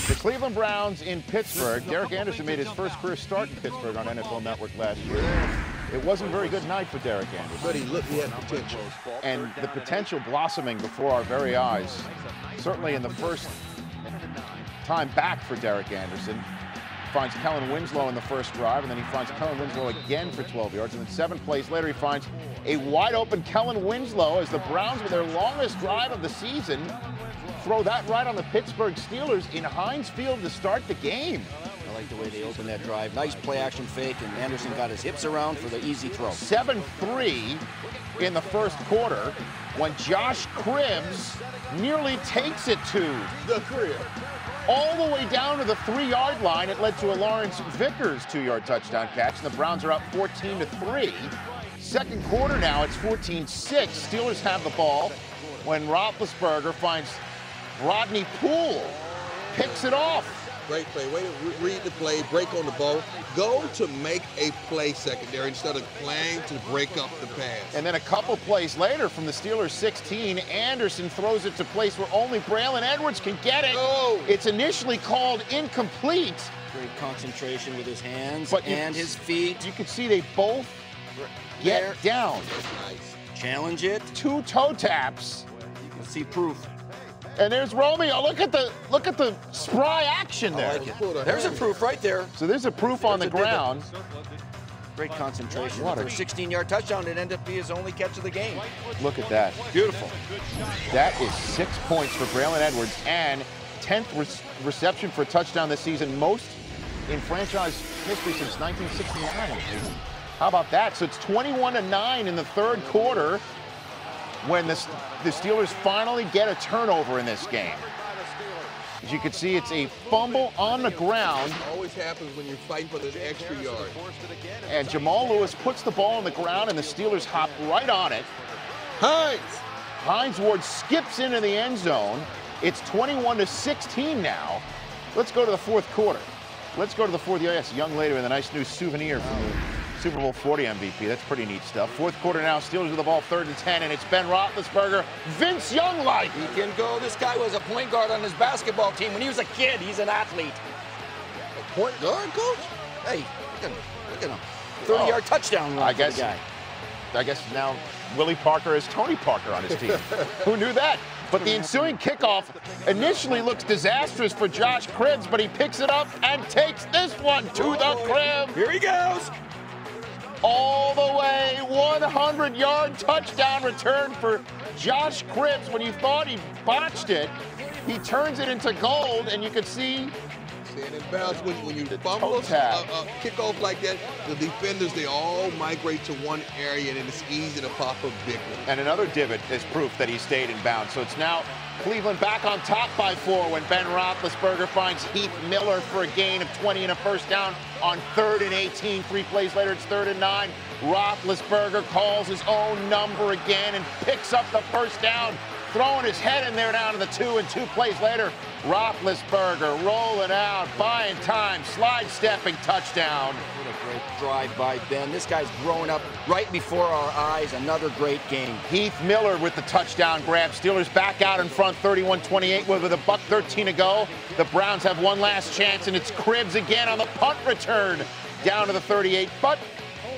The Cleveland Browns in Pittsburgh. Derek Anderson made his first career start in Pittsburgh on NFL Network last year. It wasn't a very good night for Derek Anderson. But he had potential. And the potential blossoming before our very eyes. Certainly in the first time back for Derek Anderson. Finds Kellen Winslow in the first drive, and then he finds Kellen Winslow again for 12 yards. And then 7 plays later, he finds a wide-open Kellen Winslow as the Browns, with their longest drive of the season, throw that right on the Pittsburgh Steelers in Heinz Field to start the game. I like the way they opened that drive. Nice play-action fake, and Anderson got his hips around for the easy throw. 7-3 in the first quarter when Josh Cribbs nearly takes it to The crib. all the way down to the 3-yard line. It led to a Lawrence Vickers 2-yard touchdown catch, and the Browns are up 14-3. Second quarter now, it's 14-6. Steelers have the ball when Roethlisberger finds Rodney Poole, picks it off. Great play. Way to read the play, break on the ball. Go to make a play secondary instead of playing to break up the pass. And then a couple plays later from the Steelers 16, Anderson throws it to a place where only Braylon Edwards can get it. Oh. It's initially called incomplete. Great concentration with his hands But and his feet. You can see they both get down. Nice. Challenge it. 2 toe taps. You can see proof. And there's Romeo. Look at the spry action there. I like it. There's a proof right there. So there's a proof on the There's a divot. ground. Great concentration. What a- For a 16-yard touchdown, it ended up being his only catch of the game. Look at that. Beautiful. That is 6 points for Braylon Edwards and 10th reception for a touchdown this season, most in franchise history since 1969. How about that? So it's 21-9 in the third quarter when the Steelers finally get a turnover in this game. As you can see, it's a fumble on the ground, Always happens when you're fighting for the extra yard. and Jamal Lewis puts the ball on the ground, and the Steelers hop right on it. Hines Ward skips into the end zone. It's 21-16 now. Let's go to the fourth quarter. Let's go to the fourth. Yes, a young lady with a nice new souvenir from the Super Bowl 40 MVP. That's pretty neat stuff. Fourth quarter now, Steelers with the ball, 3rd and 10, and it's Ben Roethlisberger, Vince Young-like. He can go. This guy was a point guard on his basketball team when he was a kid. He's an athlete. A point guard, coach? Hey, look at him. 30-yard touchdown run for the guy. I guess now Willie Parker is Tony Parker on his team. Who knew that? But the ensuing kickoff initially looks disastrous for Josh Cribbs, but he picks it up and takes this one to the crib. Here he goes. All the way, 100-yard touchdown return for Josh Cribbs. When you thought he botched it, he turns it into gold, and you can see And in bounds, when you fumble a kickoff like that, the defenders, they all migrate to one area, and it's easy to pop a big one. and another divot is proof that he stayed in bounds. So it's now Cleveland back on top by 4 when Ben Roethlisberger finds Heath Miller for a gain of 20 and a first down on 3rd and 18. 3 plays later, it's 3rd and 9. Roethlisberger calls his own number again and picks up the first down, throwing his head in there down to the 2, and 2 plays later, Roethlisberger rolling out, buying time, slide stepping, touchdown. What a great drive by Ben. This guy's growing up right before our eyes. Another great game. Heath Miller with the touchdown grab. Steelers back out in front, 31-28 with a $1:13 to go. The Browns have one last chance, and it's Cribbs again on the punt return down to the 38, but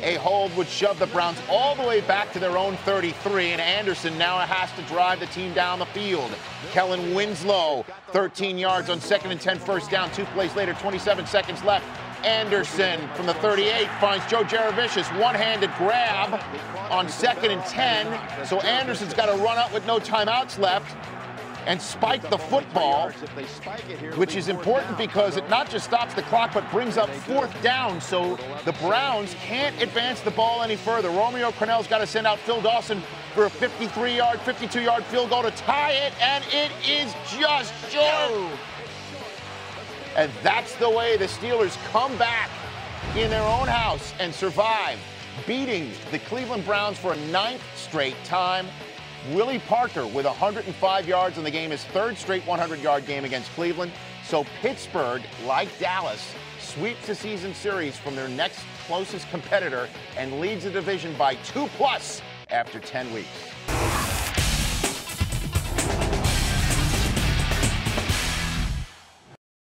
a hold would shove the Browns all the way back to their own 33, and Anderson now has to drive the team down the field. Kellen Winslow, 13 yards on 2nd and 10, first down. 2 plays later, 27 seconds left. Anderson from the 38 finds Joe Jaravicius, one-handed grab on 2nd and 10. So Anderson's got to run up with no timeouts left and spike the football, which is important because it not just stops the clock, but brings up 4th down. So the Browns can't advance the ball any further. Romeo Crennel's got to send out Phil Dawson for a 53-yard, 52-yard field goal to tie it, and it is just short. And that's the way the Steelers come back in their own house and survive, beating the Cleveland Browns for a 9th straight time. Willie Parker with 105 yards in the game, his 3rd straight 100-yard game against Cleveland. So Pittsburgh, like Dallas, sweeps the season series from their next closest competitor and leads the division by 2+ after 10 weeks.